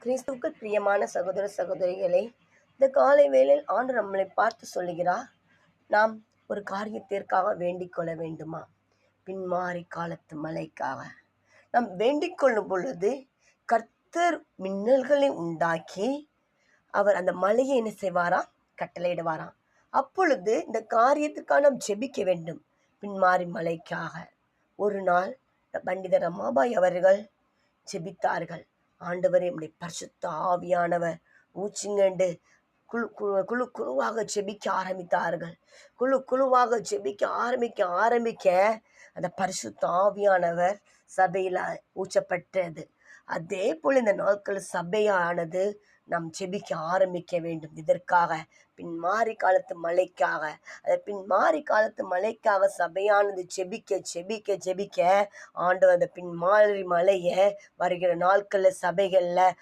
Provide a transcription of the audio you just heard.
கிறிஸ்துவுக்குள் பிரியமான சகோதர சகோதரிகளே, இந்த காலை வேளையில் ஆண்டு நம்மளை பார்த்து சொல்லுகிறார், நாம் ஒரு காரியத்திற்காக வேண்டிக் கொள்ள வேண்டுமா? பின்மாறி காலத்து மழைக்காக நாம் வேண்டிக் கொள்ளும் பொழுது கர்த்தர் மின்னல்களை உண்டாக்கி அவர் அந்த மழையை என்ன செய்வாராம்? கட்டளையிடுவாராம். அப்பொழுது இந்த காரியத்துக்காக நாம் ஜெபிக்க வேண்டும். பின்மாறி மழைக்காக ஒரு நாள் பண்டிதர் ரமாபாய் அவர்கள் ஜெபித்தார்கள். ஆண்டவரே, நம்முடைய பரிசுத்த ஆவியானவர் ஊச்சுங்கண்டு குழு குழு குழு குழுவாக ஜெபிக்க ஆரம்பித்தார்கள். குழு குழுவாக ஜெபிக்க ஆரம்பிக்க அந்த பரிசுத்த ஆவியானவர் சபையில் ஊற்றப்பட்டது. அதே போல் இந்த நாட்கள் சபையானது நாம் ஜெபிக்க ஆரம்பிக்க வேண்டும். இதற்காக பின்மாறி காலத்து மழைக்காக, பின்மாறி காலத்து மழைக்காக சபையானது ஜெபிக்க ஆண்டவர் அந்த பின்மாறி மழையை வருகிற நாட்களில் சபைகளில்